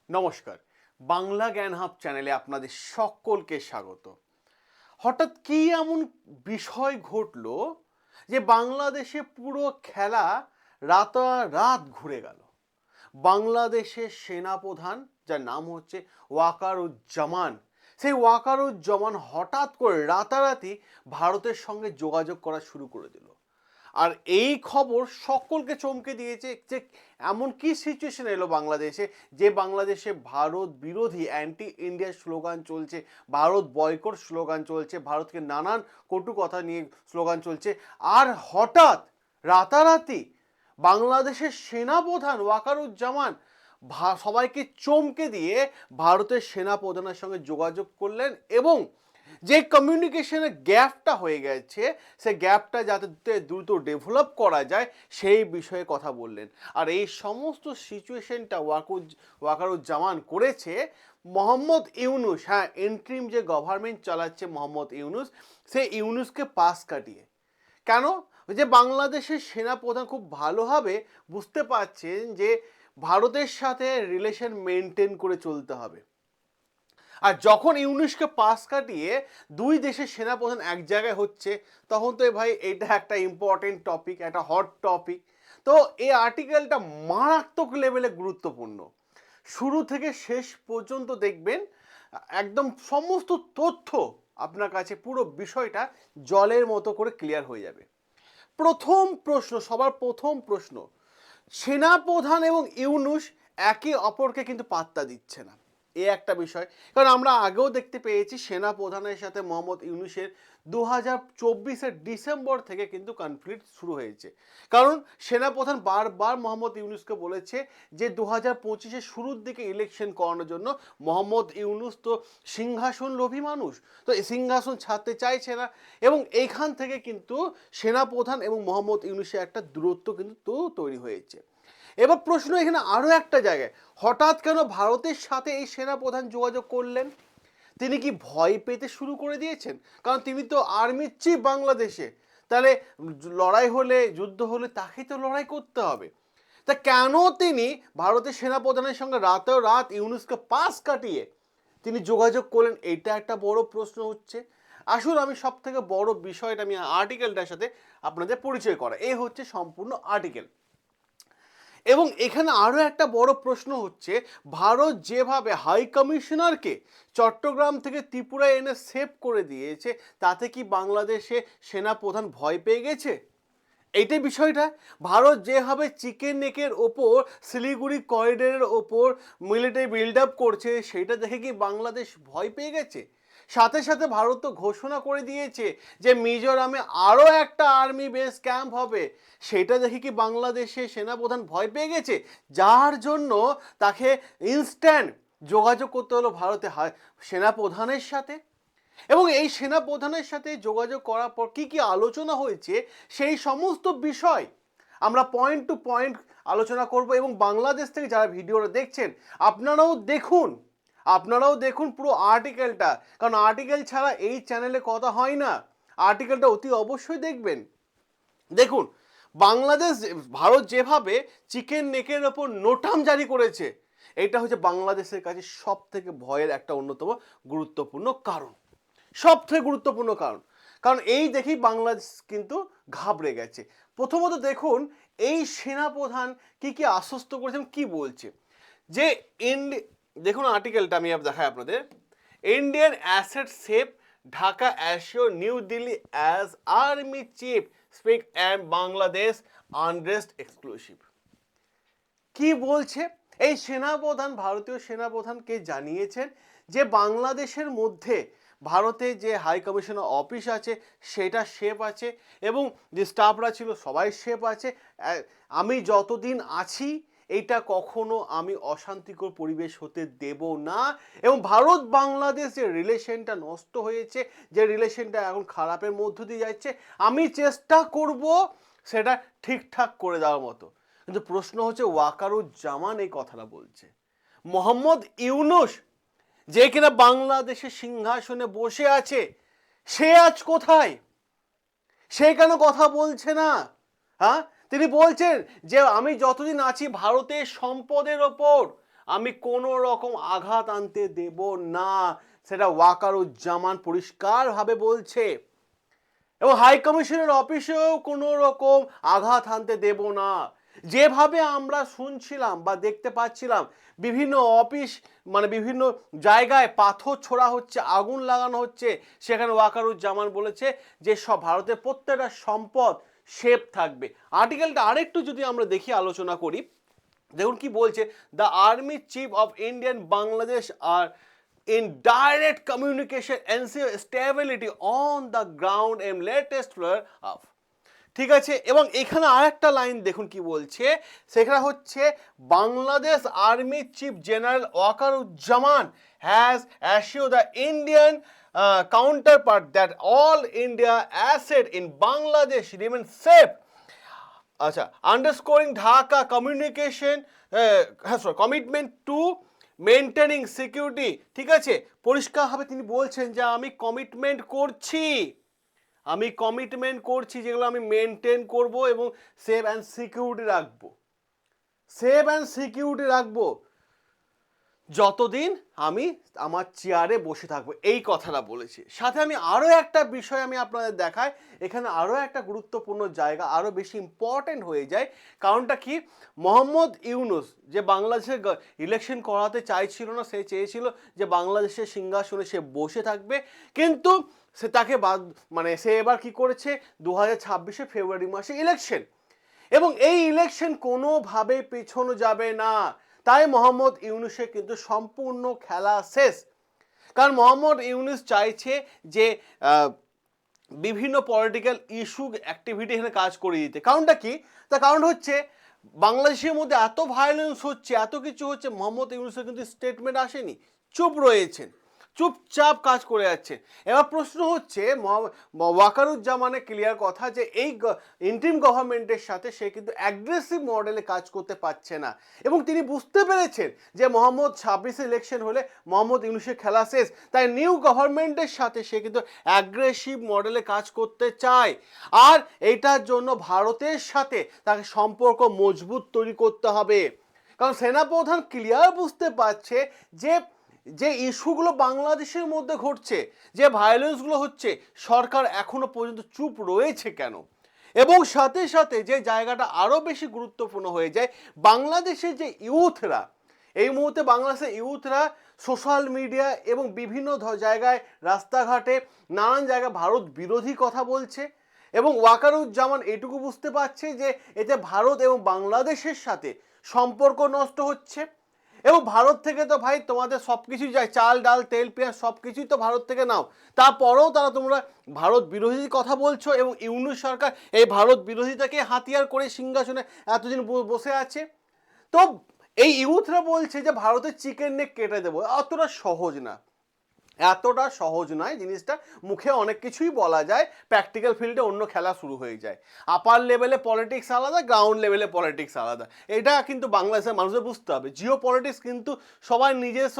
নমস্কার। বাংলা জ্ঞান হাব চ্যানেলে আপনাদের সকলকে স্বাগত। হঠাৎ কি এমন বিষয় ঘটলো যে বাংলাদেশে পুরো খেলা রাতারাত ঘুরে গেল। বাংলাদেশের সেনাপ্রধান, যার নাম হচ্ছে ওয়াকারুজ্জামান, সেই ওয়াকারুজ্জামান হঠাৎ করে রাতারাতি ভারতের সঙ্গে যোগাযোগ করা শুরু করে দিল। আর এই খবর সকলকে চমকে দিয়েছে যে এমন কি সিচুয়েশন এলো বাংলাদেশে, যে বাংলাদেশে ভারত বিরোধী অ্যান্টি ইন্ডিয়া স্লোগান চলছে, ভারত বয়কট স্লোগান চলছে, ভারতকে নানান কটু কথা নিয়ে স্লোগান চলছে। আর হঠাৎ রাতারাতি বাংলাদেশের সেনাপ্রধান ওয়াকারুজ্জামান সবাইকে চমকে দিয়ে ভারতের সেনাপ্রধানের সঙ্গে যোগাযোগ করলেন এবং যে কমিউনিকেশনের গ্যাপটা হয়ে গেছে সেই গ্যাপটা যাতে দ্রুত ডেভেলপ করা যায় সেই বিষয়ে কথা বললেন। আর এই সমস্ত সিচুয়েশনটা ওয়াকারুজ্জামান করেছে মোহাম্মদ ইউনুস, হ্যাঁ, ইন্ট্রিম যে গভর্নমেন্ট চালাচ্ছে মোহাম্মদ ইউনুস, সেই ইউনুসকে পাশ কাটিয়ে। কেন? যে বাংলাদেশের সেনাপ্রধান খুব ভালোভাবে বুঝতে পারছেন যে ভারতের সাথে রিলেশন মেনটেন করে চলতে হবে। আর যখন ইউনুসকে পাশ কাটিয়ে দুই দেশের সেনাপ্রধান এক জায়গায় হচ্ছে, তখন তো ভাই এটা একটা ইম্পর্টেন্ট টপিক, একটা হট টপিক। তো এই আর্টিকেলটা মারাত্মক লেভেলে গুরুত্বপূর্ণ। শুরু থেকে শেষ পর্যন্ত দেখবেন, একদম সমস্ত তথ্য আপনার কাছে পুরো বিষয়টা জলের মতো করে ক্লিয়ার হয়ে যাবে। প্রথম প্রশ্ন, সবার প্রথম প্রশ্ন, সেনাপ্রধান এবং ইউনুস একে অপরকে কিন্তু পাত্তা দিচ্ছে না, এ একটা বিষয়। কারণ আমরা আগেও দেখতে পেয়েছি সেনাপ্রধানের সাথে মোহাম্মদ ইউনুসের 2024-এর ডিসেম্বর থেকে কিন্তু কনফ্লিক্ট শুরু হয়েছে। কারণ সেনাপ্রধান বারবার মোহাম্মদ ইউনুসকে বলেছে যে 2025-এর শুরুর দিকে ইলেকশন করানোর জন্য। মোহাম্মদ ইউনুস তো সিংহাসন লোভী মানুষ, তো এই সিংহাসন ছাড়তে চাইছে না, এবং এইখান থেকে কিন্তু সেনাপ্রধান এবং মোহাম্মদ ইউনুসের একটা দূরত্ব কিন্তু তৈরি হয়েছে। এবার প্রশ্ন এখানে আরও একটা জায়গায়, হঠাৎ কেন ভারতের সাথে এই সেনাপ্রধান যোগাযোগ করলেন? তিনি কি ভয় পেতে শুরু করে দিয়েছেন? কারণ তিনি তো আর্মির চিফ বাংলাদেশে, তাহলে লড়াই হলে, যুদ্ধ হলে তাকে তো লড়াই করতে হবে। তা কেন তিনি ভারতের সেনাপ্রধানের সঙ্গে রাতেও রাত ইউনুসকে পাশ কাটিয়ে তিনি যোগাযোগ করলেন? এটা একটা বড় প্রশ্ন হচ্ছে। আসলে আমি সব থেকে বড় বিষয়টা আমি আর্টিকেলটার সাথে আপনাদের পরিচয় করা, এই হচ্ছে সম্পূর্ণ আর্টিকেল। এবং এখানে আরও একটা বড় প্রশ্ন হচ্ছে, ভারত যেভাবে হাই কমিশনারকে চট্টগ্রাম থেকে ত্রিপুরায় এনে সেভ করে দিয়েছে, তাতে কি বাংলাদেশে সেনাপ্রধান ভয় পেয়ে গেছে? এইটাই বিষয়টা। ভারত যেভাবে চিকেন নেকের ওপর, শিলিগুড়ি করিডোরের ওপর মিলিটারি বিল্ড আপ করছে, সেটা দেখে কি বাংলাদেশ ভয় পেয়ে গেছে? সাথে সাথে ভারত তো ঘোষণা করে দিয়েছে যে মিজোরামে আরও একটা আর্মি বেস ক্যাম্প হবে, সেটা দেখে কি বাংলাদেশে সেনাপ্রধান ভয় পেয়ে গেছে? যার জন্য তাকে ইনস্ট্যান্ট যোগাযোগ করতে হলো ভারতে সেনাপ্রধানের সাথে। এবং এই সেনাপ্রধানের সাথে যোগাযোগ করার পর কি কি আলোচনা হয়েছে, সেই সমস্ত বিষয় আমরা পয়েন্ট টু পয়েন্ট আলোচনা করব। এবং বাংলাদেশ থেকে যারা ভিডিওটা দেখছেন, আপনারাও দেখুন পুরো আর্টিকেলটা, কারণ আর্টিকেল ছাড়া এই চ্যানেলে কথা হয় না। আর্টিকেলটা অতি অবশ্যই দেখবেন। দেখুন, বাংলাদেশ, ভারত যেভাবে চিকেন নেকের ওপর নোটাম জারি করেছে, এটা হচ্ছে বাংলাদেশের কাছে সব থেকে ভয়ের একটা অন্যতম গুরুত্বপূর্ণ কারণ, সব থেকে গুরুত্বপূর্ণ কারণ। কারণ এই দেখেই বাংলাদেশ কিন্তু ঘাবড়ে গেছে। প্রথমত দেখুন, এই সেনাপ্রধান কি কি আশ্বস্ত করেছেন, কি বলছে যে দেখুন আর্টিকেলটা আমি দেখাই আপনাদের। Indian asset safe, Dhaka assure new Delhi as army chief speak and Bangladesh unrest exclusive. কি বলছে? এই সেনাপ্রধান ভারতীয় সেনাপ্রধানকে জানিয়েছেন যে বাংলাদেশের মধ্যে ভারতে যে হাই কমিশনার অফিস আছে সেটা সেফ আছে, এবং যে স্টাফরা ছিল সবাই সেফ আছে। আমি যতদিন আছি এটা কখনো আমি অশান্তিকর পরিবেশ হতে দেব না। এবং ভারত বাংলাদেশ যে রিলেশনটা নষ্ট হয়েছে, যে রিলেশনটা এখন খারাপের মধ্য দিয়ে যাচ্ছে, আমি চেষ্টা করব সেটা ঠিকঠাক করে দেওয়ার মতো। কিন্তু প্রশ্ন হচ্ছে, ওয়াকারুজ্জামান এই কথাটা বলছে, মোহাম্মদ ইউনুস যে কিনা বাংলাদেশের সিংহাসনে বসে আছে, সে আজ কোথায়? সে কেন কথা বলছে না? হ্যাঁ, তিনি বলছেন যে আমি যতদিন আছি ভারতের সম্পদের ওপর আমি কোনো রকম আঘাত আনতে দেব না, সেটা ওয়াকারুজ্জামান পরিষ্কারভাবে বলছে। এবং হাই কমিশনের অফিসেও কোনো রকম আঘাত হানতে দেব না। যেভাবে আমরা শুনছিলাম বা দেখতে পাচ্ছিলাম বিভিন্ন অফিস মানে বিভিন্ন জায়গায় পাথর ছোড়া হচ্ছে, আগুন লাগানো হচ্ছে, সেখানে ওয়াকারুজ্জামান বলেছে যে সব ভারতের প্রত্যেকটা সম্পদ সেফ থাকবে। আর্টিকেলটা আরেকটু যদি আমরা দেখি আলোচনা করি, দেখুন কি বলছে, the army chief of Indian Bangladesh are in direct communication ensure stability on the ground and latest floor of, ঠিক আছে। এবং এখানে আরেকটা লাইন দেখুন কি বলছে, সেখানে হচ্ছে Bangladesh army chief general Wakeruzzaman has assure the Indian counterpart that all India asset in Bangladesh remain safe, আচ্ছা, underscoring Dhaka communication commitment to maintaining security, ঠিক আছে। পরিষ্কারভাবে তিনি বলছেন যে আমি কমিটমেন্ট করছি যেগুলো আমি মেনটেন করব এবং সেভ অ্যান্ড সিকিউরিটি রাখবো যতদিন আমি আমার চেয়ারে বসে থাকবো, এই কথাটা বলেছি। সাথে আমি আরও একটা বিষয় আমি আপনাদের দেখাই, এখানে আরও একটা গুরুত্বপূর্ণ জায়গা আরও বেশি ইম্পর্টেন্ট হয়ে যায়। কারণটা কি, মোহাম্মদ ইউনুস যে বাংলাদেশের ইলেকশন করাতে চাইছিল না, সে চেয়েছিল যে বাংলাদেশের সিংহাসনে সে বসে থাকবে, কিন্তু সে তাকে সে এবার কি করেছে, 2026 ফেব্রুয়ারি মাসে ইলেকশন, এবং এই ইলেকশন কোনোভাবে পেছনো যাবে না। তাই মোহাম্মদ ইউনুসের কিন্তু সম্পূর্ণ খেলা শেষ। কারণ মোহাম্মদ ইউনুস চাইছে যে বিভিন্ন পলিটিক্যাল ইস্যু অ্যাক্টিভিটি এখানে কাজ করে দিতে। কারণটা কি, তার কারণ হচ্ছে বাংলাদেশের মধ্যে এত ভায়োলেন্স হচ্ছে, এত কিছু হচ্ছে, মোহাম্মদ ইউনুসের কিন্তু স্টেটমেন্ট আসেনি, চুপ রয়েছেন, চুপচাপ কাজ করে যাচ্ছে। এবার প্রশ্ন হচ্ছে ওয়াকারুজ্জামানের ক্লিয়ার কথা যে এই ইন্টারিম গভর্নমেন্টের সাথে সে কিন্তু অ্যাগ্রেসিভ মডেলে কাজ করতে পারছে না, এবং তিনি বুঝতে পেরেছেন যে মোহাম্মদ 26 ইলেকশন হলে মোহাম্মদ ইউনুসের খেলা শেষ। তাই নিউ গভর্নমেন্টের সাথে সে কিন্তু অ্যাগ্রেসিভ মডেলে কাজ করতে চায়, আর এইটার জন্য ভারতের সাথে তাকে সম্পর্ক মজবুত তৈরি করতে হবে। কারণ সেনাপ্রধান ক্লিয়ার বুঝতে পারছে যে যে ইস্যুগুলো বাংলাদেশের মধ্যে ঘটছে, যে ভায়োলেন্সগুলো হচ্ছে, সরকার এখনো পর্যন্ত চুপ রয়েছে কেন। এবং সাথে সাথে যে জায়গাটা আরও বেশি গুরুত্বপূর্ণ হয়ে যায়, বাংলাদেশের যে ইউথরা, এই মুহূর্তে বাংলাদেশের ইউথরা সোশ্যাল মিডিয়া এবং বিভিন্ন জায়গায় রাস্তাঘাটে নানান জায়গায় ভারত বিরোধী কথা বলছে, এবং ওয়াকারুজ্জামান এটুকু বুঝতে পারছে যে এতে ভারত এবং বাংলাদেশের সাথে সম্পর্ক নষ্ট হচ্ছে। এবং ভারত থেকে তো ভাই তোমাদের সব কিছুই যায়, চাল ডাল তেল পেঁয়াজ সব কিছুই তো ভারত থেকে নাও, তারপরেও তোমরা ভারত বিরোধী কথা বলছো, এবং ইউনুস সরকার এই ভারত বিরোধিতাকে হাতিয়ার করে সিংহাসনে এতদিন বসে আছে। তো এই ইউথরা বলছে যে ভারতের চিকেন নেক কেটে দেবো, এতটা সহজ নয় জিনিসটা। মুখে অনেক কিছুই বলা যায়, প্র্যাকটিক্যাল ফিল্ডে অন্য খেলা শুরু হয়ে যায়। আপার লেভেলে পলিটিক্স আলাদা, গ্রাউন্ড লেভেলে পলিটিক্স আলাদা, এটা কিন্তু বাংলাদেশের মানুষের বুঝতে হবে। জিও পলিটিক্স কিন্তু সবাই নিজস্ব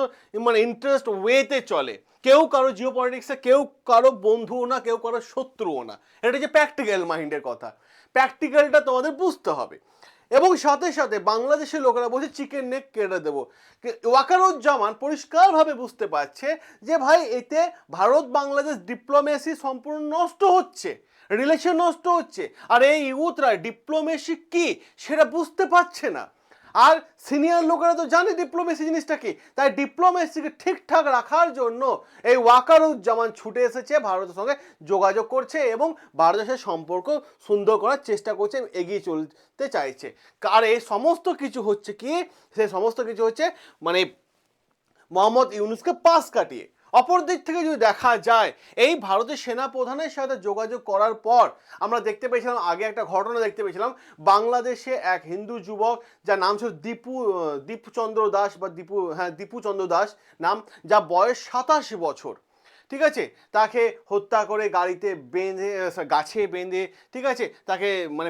ইন্টারেস্ট ওয়েতে চলে, কেউ কারো জিও পলিটিক্সে কেউ কারো বন্ধুও না, কেউ কারো শত্রুও না। এটা হচ্ছে প্র্যাকটিক্যাল মাইন্ডের কথা, প্র্যাকটিক্যালটা তোমাদের বুঝতে হবে। এবং সাথে সাথে বাংলাদেশের লোকেরা বলছে চিকেন নেক কেটে দেবো। ওয়াকারুজ্জামান পরিষ্কারভাবে বুঝতে পারছে যে ভাই এতে ভারত বাংলাদেশ ডিপ্লোমেসি সম্পূর্ণ নষ্ট হচ্ছে, রিলেশন নষ্ট হচ্ছে, আর এই ইউথরা ডিপ্লোমেসি কি সেটা বুঝতে পারছে না। আর সিনিয়র লোকেরা তো জানে ডিপ্লোমেসি জিনিসটা কি, তাই ডিপ্লোমেসিকে ঠিকঠাক রাখার জন্য এই ওয়াকারুজ্জামান ছুটে এসেছে, ভারতের সঙ্গে যোগাযোগ করছে এবং ভারতের সাথে সম্পর্ক সুন্দর করার চেষ্টা করছে, এগিয়ে চলতে চাইছে। আর এই সমস্ত কিছু হচ্ছে কি, সেই সমস্ত কিছু হচ্ছে মোহাম্মদ ইউনুসকে পাশ কাটিয়ে। অপর দিক থেকে যদি দেখা যায়, এই ভারতের সেনা প্রধানের সাথে যোগাযোগ করার পর আমরা দেখতে পেয়েছিলাম, আগে একটা ঘটনা দেখতে পেয়েছিলাম, বাংলাদেশে এক হিন্দু যুবক যার নাম ছিল দীপুচন্দ্র দাস বা দীপুচন্দ্র দাস নাম, যা বয়স 87 বছর, ঠিক আছে, তাকে হত্যা করে গাছে বেঁধে, ঠিক আছে, তাকে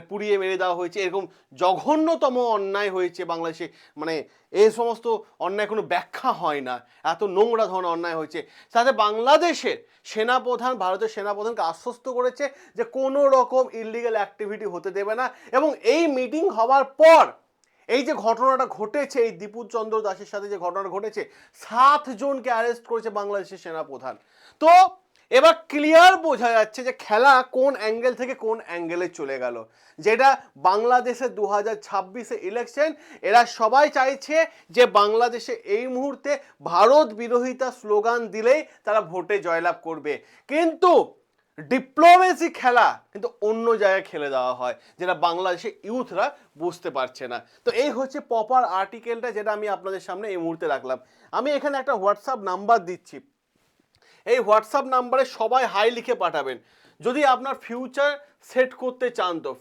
পুড়িয়ে মেরে দেওয়া হয়েছে। এরকম জঘন্যতম অন্যায় হয়েছে বাংলাদেশে, এই সমস্ত অন্যায় কোনো ব্যাখ্যা হয় না, এত নোংরা ধরনের অন্যায় হয়েছে। সাথে বাংলাদেশের সেনাপ্রধান ভারতের সেনাপ্রধানকে আশ্বস্ত করেছে যে কোনো রকম ইললিগাল অ্যাক্টিভিটি হতে দেবে না, এবং এই মিটিং হওয়ার পর এই যে ঘটনাটা ঘটেছে, এই দীপুর চন্দ্র দাসের সাথে যে ঘটনাটা ঘটেছে, 7 জনকে অ্যারেস্ট করেছে বাংলাদেশের সেনাপ্রধান। তো এবার ক্লিয়ার বোঝা যাচ্ছে যে খেলা কোন অ্যাঙ্গেল থেকে কোন অ্যাঙ্গেলে চলে গেল। যেটা বাংলাদেশে 2026 ইলেকশন, এরা সবাই চাইছে যে বাংলাদেশে এই মুহূর্তে ভারত বিরোধিতা স্লোগান দিলেই তারা ভোটে জয়লাভ করবে, কিন্তু ডিপ্লোমেসি খেলা কিন্তু অন্য জায়গায় খেলে দেওয়া হয়, যেটা বাংলাদেশে ইউথরা বুঝতে পারছে না। তো এই হচ্ছে প্রপার আর্টিকেলটা, যেটা আমি আপনাদের সামনে এই মুহূর্তে রাখলাম। আমি এখানে একটা হোয়াটসঅ্যাপ নাম্বার দিচ্ছি, এই হোয়াটসঅ্যাপ নাম্বারে সবাই হাই লিখে পাঠাবেন। যদি আপনার ফিউচার সেট করতে চান তো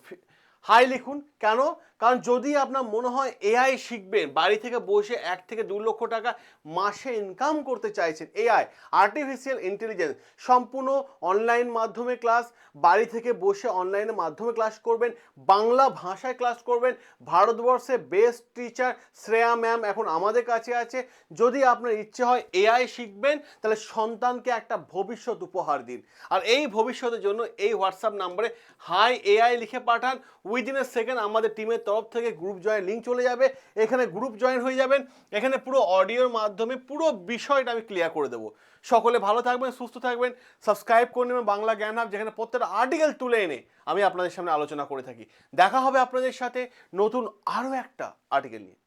হাই লিখুন। কেন? কারণ যদি আপনার মনে হয় এআই শিখবেন, বাড়ি থেকে বসে 1 থেকে 2 লক্ষ টাকা মাসে ইনকাম করতে চাইছেন, এআই আর্টিফিশিয়াল ইন্টেলিজেন্স সম্পূর্ণ অনলাইন মাধ্যমে ক্লাস, বাড়ি থেকে বসে অনলাইনের মাধ্যমে ক্লাস করবেন, বাংলা ভাষায় ক্লাস করবেন, ভারতবর্ষে বেস্ট টিচার শ্রেয়া ম্যাম এখন আমাদের কাছে আছে। যদি আপনার ইচ্ছে হয় এআই শিখবেন, তাহলে সন্তানকে একটা ভবিষ্যৎ উপহার দিন। আর এই ভবিষ্যতের জন্য এই হোয়াটসঅ্যাপ নাম্বারে হাই এআই লিখে পাঠান। উইদিন এ সেকেন্ড আমাদের টিমের তরফ থেকে গ্রুপ জয়েন লিঙ্ক চলে যাবে, এখানে গ্রুপ জয়েন হয়ে যাবেন। এখানে পুরো অডিওর মাধ্যমে পুরো বিষয়টা আমি ক্লিয়ার করে দেবো। সকলে ভালো থাকবেন, সুস্থ থাকবেন, সাবস্ক্রাইব করে নেবেন বাংলা জ্ঞান হাব, যেখানে প্রত্যেকটা আর্টিকেল তুলে এনে আমি আপনাদের সামনে আলোচনা করে থাকি। দেখা হবে আপনাদের সাথে নতুন আরও একটা আর্টিকেল নিয়ে।